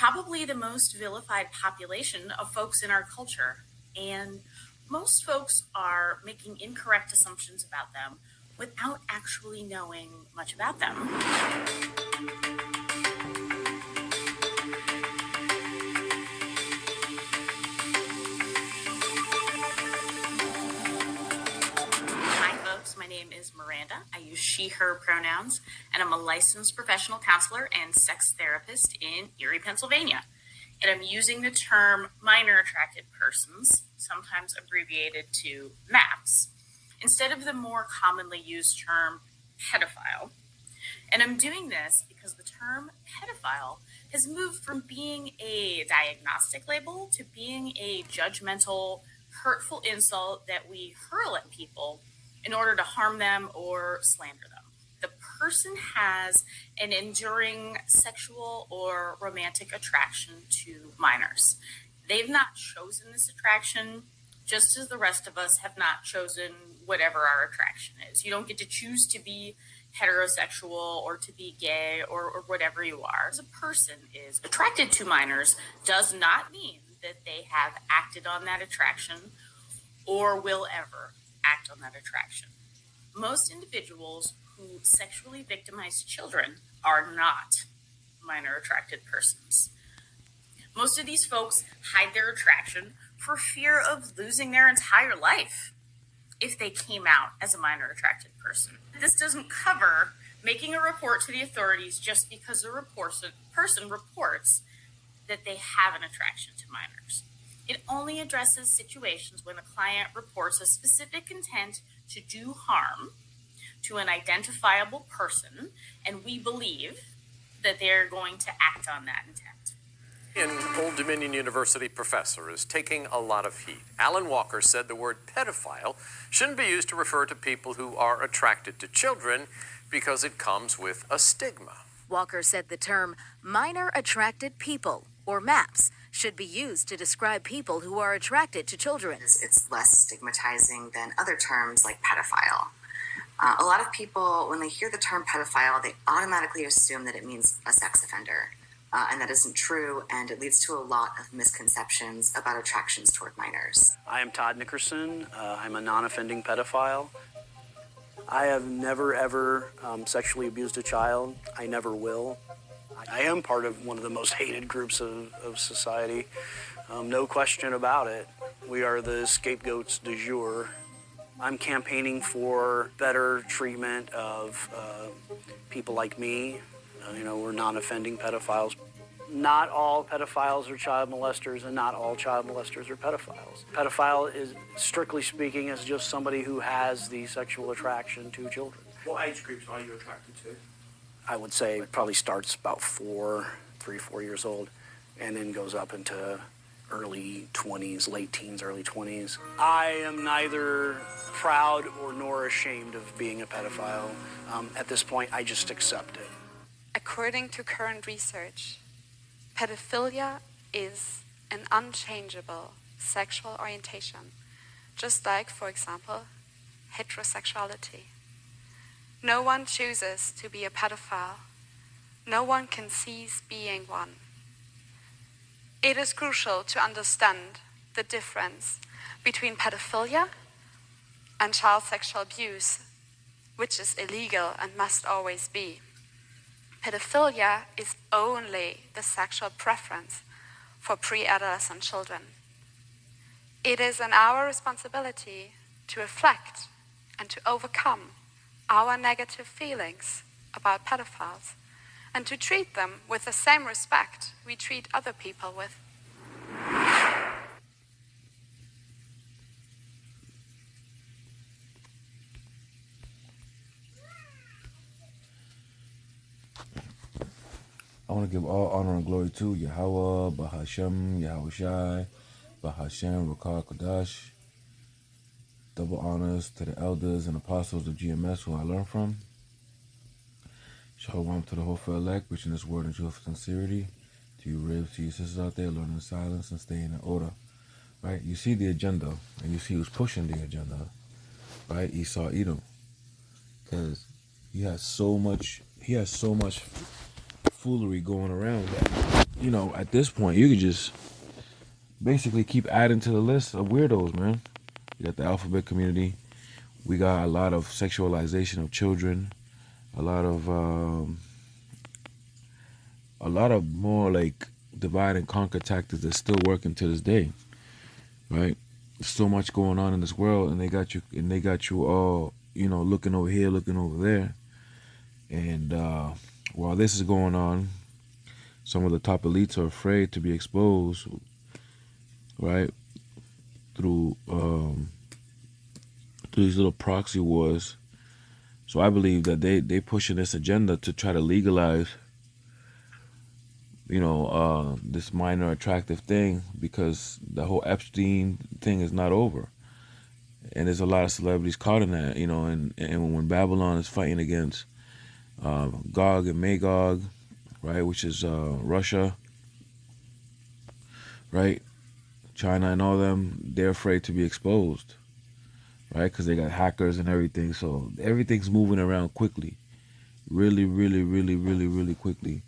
Probably the most vilified population of folks in our culture. And most folks are making incorrect assumptions about them without actually knowing much about them. Hi, folks. My name is Miranda. I use she, her pronouns, and I'm a licensed professional counselor and sex therapist in Erie, Pennsylvania. And I'm using the term minor attracted persons, sometimes abbreviated to MAPS, instead of the more commonly used term pedophile. And I'm doing this because the term pedophile has moved from being a diagnostic label to being a judgmental, hurtful insult that we hurl at people in order to harm them or slander them. The person has an enduring sexual or romantic attraction to minors. They've not chosen this attraction, just as the rest of us have not chosen whatever our attraction is. You don't get to choose to be heterosexual or to be gay or whatever you are. As a person is attracted to minors does not mean that they have acted on that attraction or will ever act on that attraction. Most individuals who sexually victimize children are not minor attracted persons. Most of these folks hide their attraction for fear of losing their entire life if they came out as a minor attracted person. This doesn't cover making a report to the authorities just because a person reports that they have an attraction to minors. It only addresses situations when a client reports a specific intent to do harm to an identifiable person, and we believe that they're going to act on that intent. An Old Dominion University professor is taking a lot of heat. Alan Walker said the word pedophile shouldn't be used to refer to people who are attracted to children because it comes with a stigma. Walker said the term minor attracted people, or MAPS, should be used to describe people who are attracted to children. It's less stigmatizing than other terms like pedophile. A lot of people, when they hear the term pedophile, they automatically assume that it means a sex offender. And that isn't true, and it leads to a lot of misconceptions about attractions toward minors. I am Todd Nickerson. I'm a non-offending pedophile. I have never, ever sexually abused a child. I never will. I am part of one of the most hated groups of society. No question about it. We are the scapegoats du jour. I'm campaigning for better treatment of people like me. We're non-offending pedophiles. Not all pedophiles are child molesters, and not all child molesters are pedophiles. Pedophile is, strictly speaking, is just somebody who has the sexual attraction to children. What age groups are you attracted to? I would say it probably starts about 4 years old, and then goes up into early 20s, late teens, early 20s. I am neither proud or nor ashamed of being a pedophile. At this point, I just accept it. According to current research, pedophilia is an unchangeable sexual orientation, just like, for example, heterosexuality. No one chooses to be a pedophile. No one can cease being one. It is crucial to understand the difference between pedophilia and child sexual abuse, which is illegal and must always be. Pedophilia is only the sexual preference for pre-adolescent children. It is our responsibility to reflect and to overcome our negative feelings about pedophiles and to treat them with the same respect we treat other people with. I want to give all honor and glory to Yahweh, Bahashem, Yahushai, Bahashem, Rakah Kodash. Double honors to the elders and apostles of GMS who I learned from. Shalom to the whole for elect, preaching this word in truth and sincerity. To you ribs, to you sisters out there, learning in silence and staying in order. Right? You see the agenda, and you see who's pushing the agenda. Right? Esau Edom. Because he has so much foolery going around that at this point, you could just basically keep adding to the list of weirdos, man. You got the alphabet community. We got a lot of sexualization of children. A lot of more like divide and conquer tactics that's still working to this day, right? There's so much going on in this world, and they got you all, looking over here, looking over there, and while this is going on, some of the top elites are afraid to be exposed, right? Through these little proxy wars. So I believe that they pushing this agenda to try to legalize, this minor attractive thing, because the whole Epstein thing is not over, and there's a lot of celebrities caught in that, and when Babylon is fighting against Gog and Magog, right, which is Russia, right, China and all them, they're afraid to be exposed, right, because they got hackers and everything, so everything's moving around quickly, really, really, really, really, really quickly.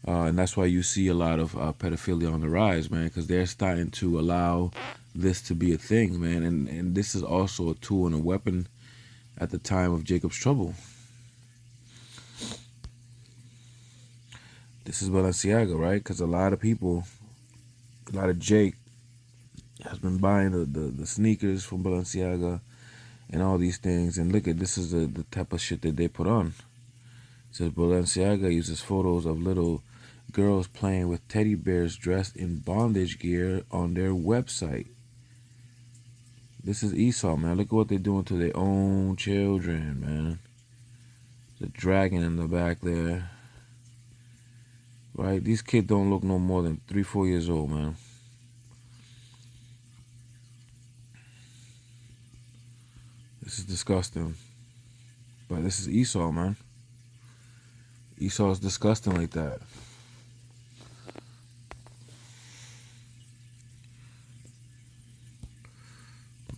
And that's why you see a lot of pedophilia on the rise, man, because they're starting to allow this to be a thing, man. And this is also a tool and a weapon at the time of Jacob's trouble. This is Balenciaga, right? Because a lot of Jake has been buying the sneakers from Balenciaga and all these things. And look at, this is the type of shit that they put on. It says Balenciaga uses photos of little girls playing with teddy bears dressed in bondage gear on their website. This is Esau, man. Look at what they're doing to their own children, man. The dragon in the back there. Right? These kids don't look no more than 3-4 years old, man. This is disgusting. But this is Esau, man. Esau is disgusting like that.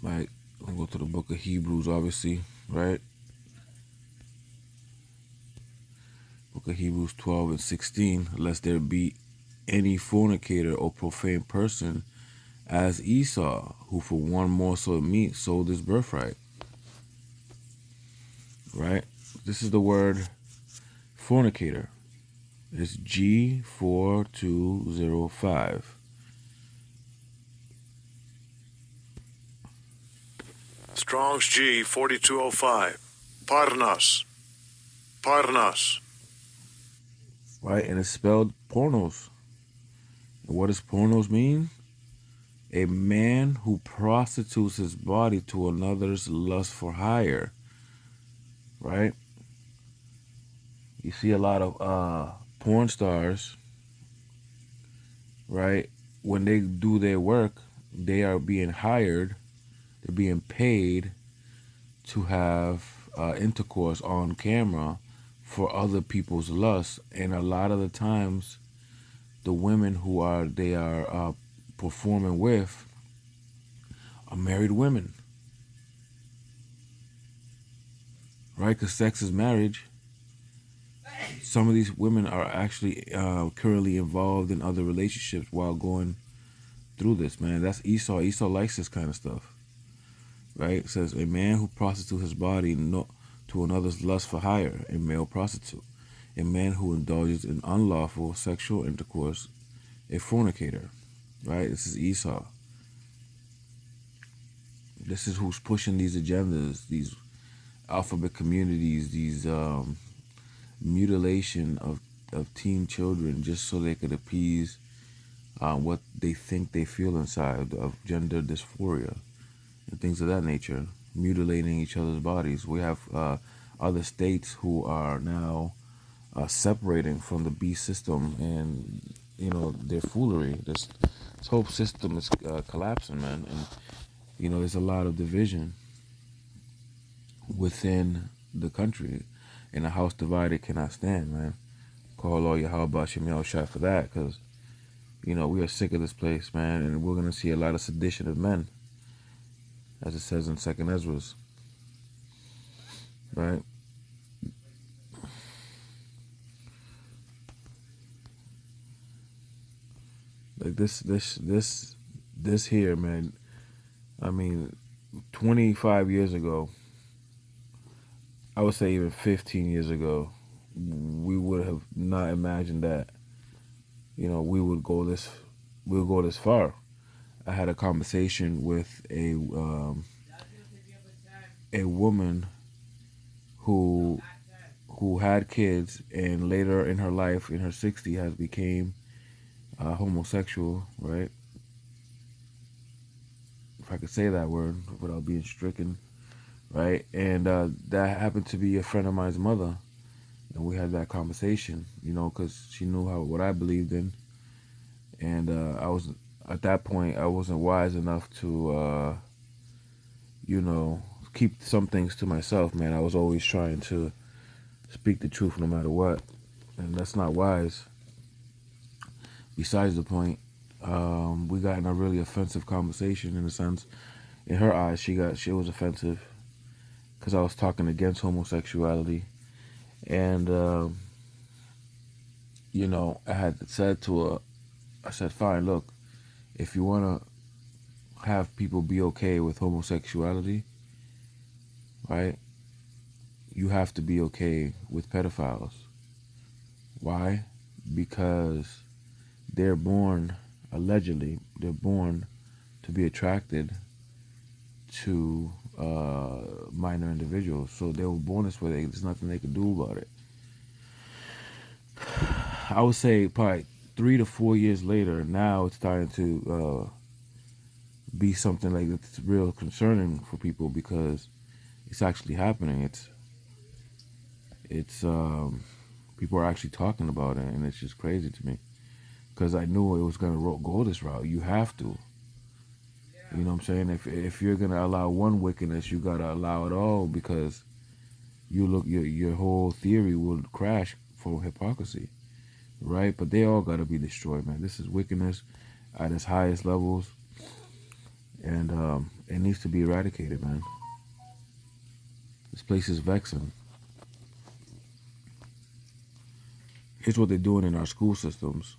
Right, I'll go to the book of Hebrews, obviously, right? Book of Hebrews 12 and 16. Lest there be any fornicator or profane person as Esau, who for one morsel of meat sold his birthright. Right? This is the word fornicator. It's G4205. Strong's G 4205. Parnas. Parnas. Right, and it's spelled pornos. And what does pornos mean? A man who prostitutes his body to another's lust for hire. Right? You see a lot of porn stars, right? When they do their work, they are being hired. They're being paid to have intercourse on camera for other people's lust, and a lot of the times, the women who they are performing with are married women, right? Because sex is marriage. Some of these women are actually currently involved in other relationships while going through this, man. That's Esau. Esau likes this kind of stuff. Right? It says, a man who prostitutes his body to another's lust for hire, a male prostitute. A man who indulges in unlawful sexual intercourse, a fornicator. Right? This is Esau. This is who's pushing these agendas, these alphabet communities, these mutilation of teen children just so they could appease what they think they feel inside of gender dysphoria and things of that nature, mutilating each other's bodies. We have other states who are now separating from the beast system, and their foolery. This whole system is collapsing, man, and there's a lot of division within the country, and a house divided cannot stand, man. Call all your how about your shot for that, because we are sick of this place, man, and we're gonna see a lot of sedition of men, as it says in 2nd Ezra's, right? Like this here, man. I mean, 25 years ago, I would say even 15 years ago, we would have not imagined that, we would go this far. I had a conversation with a woman who had kids, and later in her life, in her 60s, has became homosexual, right? If I could say that word without being stricken, right? And that happened to be a friend of mine's mother, and we had that conversation, because she knew what I believed in, and I was at that point I wasn't wise enough to, keep some things to myself, man. I was always trying to speak the truth no matter what, and that's not wise. Besides the point, we got in a really offensive conversation, in a sense. In her eyes, she was offensive because I was talking against homosexuality, and I had said to her, I said, fine, look, if you want to have people be okay with homosexuality, right, you have to be okay with pedophiles. Why? Because allegedly, they're born to be attracted to minor individuals. So they were born this way. There's nothing they could do about it. I would say probably 3 to 4 years later, now it's starting to be something like it's real concerning for people, because it's actually happening. It's people are actually talking about it, and it's just crazy to me, because I knew it was going to go this route. You have to. You know what I'm saying? If you're going to allow one wickedness, you got to allow it all, because your whole theory will crash for hypocrisy, right? But they all got to be destroyed, man. This is wickedness at its highest levels, and it needs to be eradicated, man. This place is vexing. Here's what they're doing in our school systems.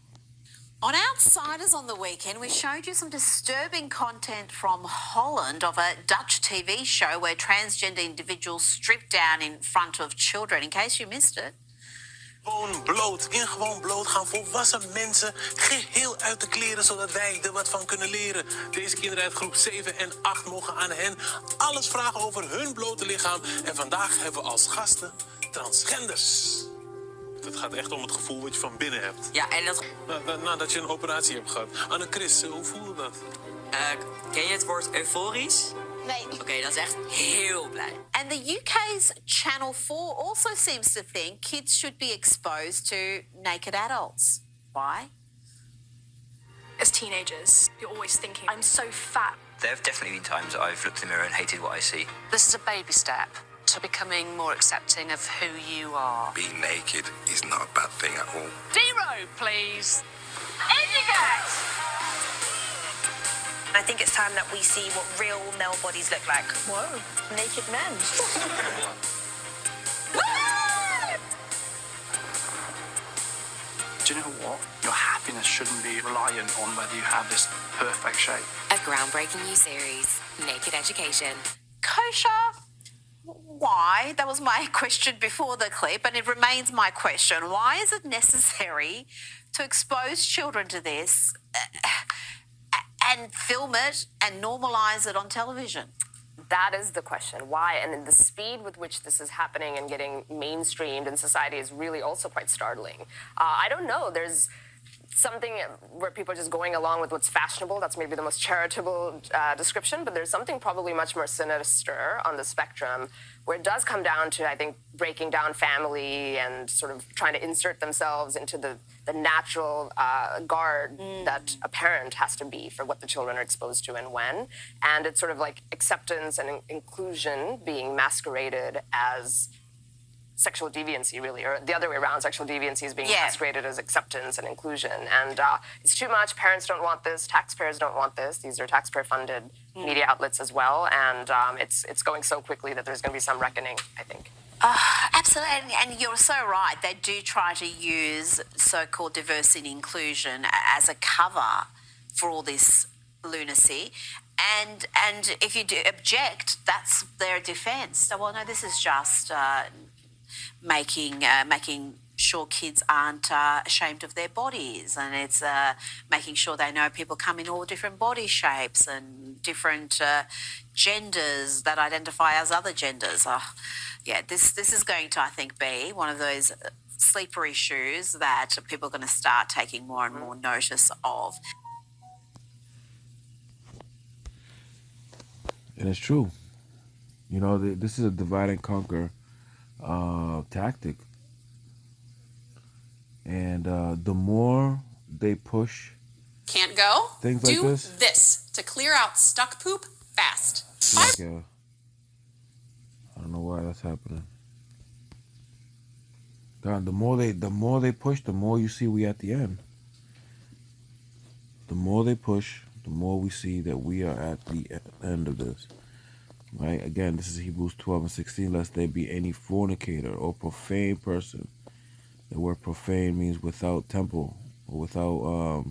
On Outsiders on the weekend, we showed you some disturbing content from Holland of a Dutch TV show where transgender individuals strip down in front of children, in case you missed it. In gewoon bloot gaan volwassen mensen geheel uit de kleren, zodat wij er wat van kunnen leren. Deze kinderen uit groep 7 en 8 mogen aan hen alles vragen over hun blote lichaam. En vandaag hebben we als gasten transgenders. Het gaat echt om het gevoel wat je van binnen hebt. Ja, en dat... Nadat je een operatie hebt gehad. Anne-Chris, hoe voelde dat? Ken je het woord euforisch? Nee. Oké, dat is echt heel blij. And the UK's Channel 4 also seems to think kids should be exposed to naked adults. Why? As teenagers, you're always thinking, I'm so fat. There have definitely been times that I've looked in the mirror and hated what I see. This is a baby step to becoming more accepting of who you are. Being naked is not a bad thing at all. Zero, please. Indicate! I think it's time that we see what real male bodies look like. Whoa, naked men. Do you know what? Your happiness shouldn't be reliant on whether you have this perfect shape. A groundbreaking new series, Naked Education. Kosher? Why? That was my question before the clip, and it remains my question. Why is it necessary to expose children to this and film it and normalize it on television? That is the question. Why? And the speed with which this is happening and getting mainstreamed in society is really also quite startling. I don't know. There's something where people are just going along with what's fashionable. That's maybe the most charitable description, but there's something probably much more sinister on the spectrum where it does come down to, I think, breaking down family and sort of trying to insert themselves into the natural guard that a parent has to be for what the children are exposed to and when. And it's sort of like acceptance and inclusion being masqueraded as sexual deviancy, really, or the other way around. Sexual deviancy is being masqueraded as acceptance and inclusion. And it's too much. Parents don't want this. Taxpayers don't want this. These are taxpayer-funded media outlets as well. And it's going so quickly that there's going to be some reckoning, I think. Absolutely, and you're so right. They do try to use so-called diversity and inclusion as a cover for all this lunacy. And if you do object, that's their defence. So, well, no, this is just making sure kids aren't ashamed of their bodies, and it's making sure they know people come in all different body shapes and different genders that identify as other genders. Yeah, this is going to, I think, be one of those sleeper issues that people are going to start taking more and more notice of. And it's true. You know, this is a divide and conquer tactic. And the more they push Can't go? things Do like this to clear out stuck poop fast. like, I don't know why that's happening. God, the more they push, the more you see we at the end. The more they push, the more we see that we are at the end of this. Right? Again, this is Hebrews 12 and 16. Lest there be any fornicator or profane person. The word profane means without temple or without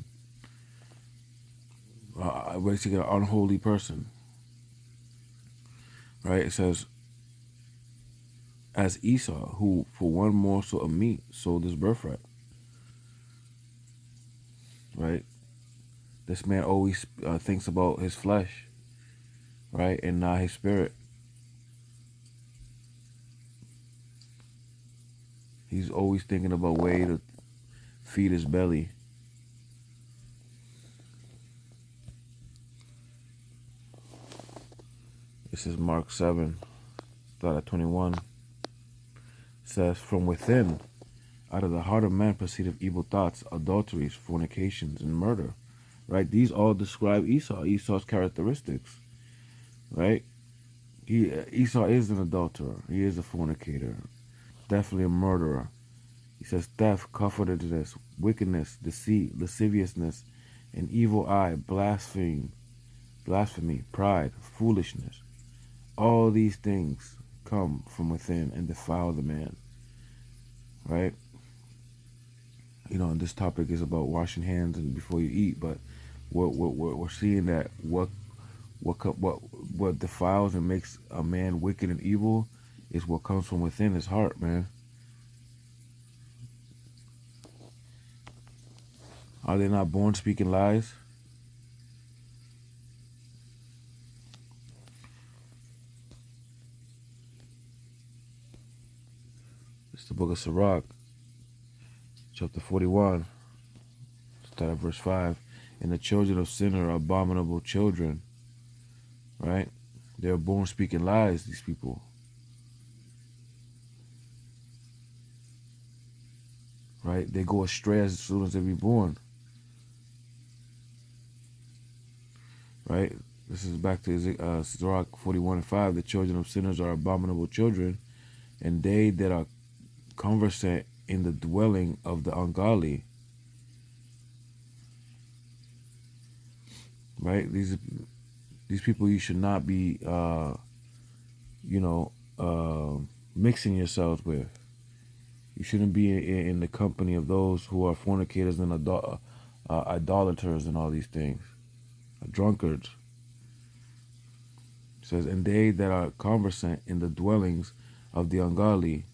basically an unholy person. Right? It says, as Esau, who for one morsel of meat sold his birthright. Right? This man always thinks about his flesh, right, and not his spirit. He's always thinking about way to feed his belly. This is Mark 7, start at 21. It says, from within, out of the heart of man proceedeth evil thoughts, adulteries, fornications, and murder. Right? These all describe Esau's characteristics. Right? Esau is an adulterer. He is a fornicator. Definitely a murderer. He says theft, covetousness, wickedness, deceit, lasciviousness, an evil eye, blasphemy, pride, foolishness. All these things come from within and defile the man. Right? You know, and this topic is about washing hands and before you eat, but we're seeing that what defiles and makes a man wicked and evil is what comes from within his heart, man. Are they not born speaking lies? It's the book of Sirach, chapter 41, start at verse 5. And the children of sin are abominable children. Right? They're born speaking lies, these people. Right? They go astray as soon as they be born. Right? This is back to Sirach 41 and 5. The children of sinners are abominable children, and they that are conversant in the dwelling of the ungodly. Right? These people you should not be, mixing yourselves with. You shouldn't be in the company of those who are fornicators and idolaters and all these things. Drunkards. It says, and they that are conversant in the dwellings of the ungodly,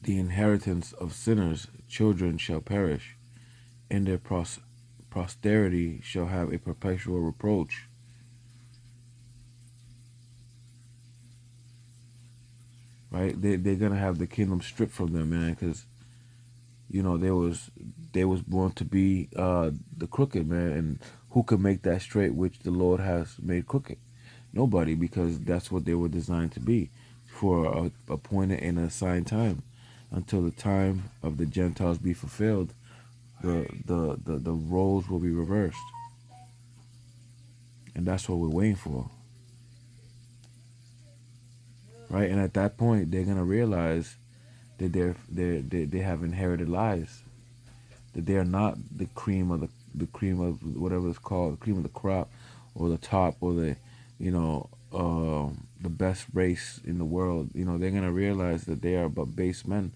the inheritance of sinners, children shall perish, and their posterity shall have a perpetual reproach. Right? They're gonna have the kingdom stripped from them, man, because you know they was born to be the crooked, man, and who could make that straight which the Lord has made crooked? Nobody, because that's what they were designed to be, for a appointed and assigned time, until the time of the Gentiles be fulfilled. The roles will be reversed, and that's what we're waiting for. Right? And at that point, they're gonna realize that they have inherited lies, that they are not the cream of the cream of whatever it's called, the cream of the crop, or the top, or the the best race in the world, they're going to realize that they are but base men.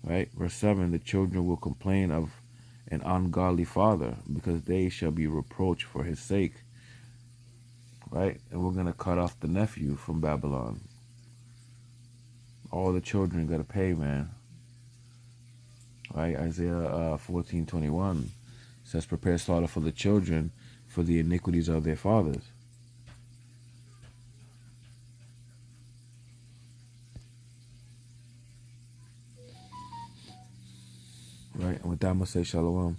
Right? Verse 7, the children will complain of an ungodly father because they shall be reproached for his sake. Right? And we're going to cut off the nephew from Babylon. All the children got to pay, man. Right? Isaiah 14:21 says, prepare slaughter for the children for the iniquities of their fathers. Right? And with that, I'm going to say shalom.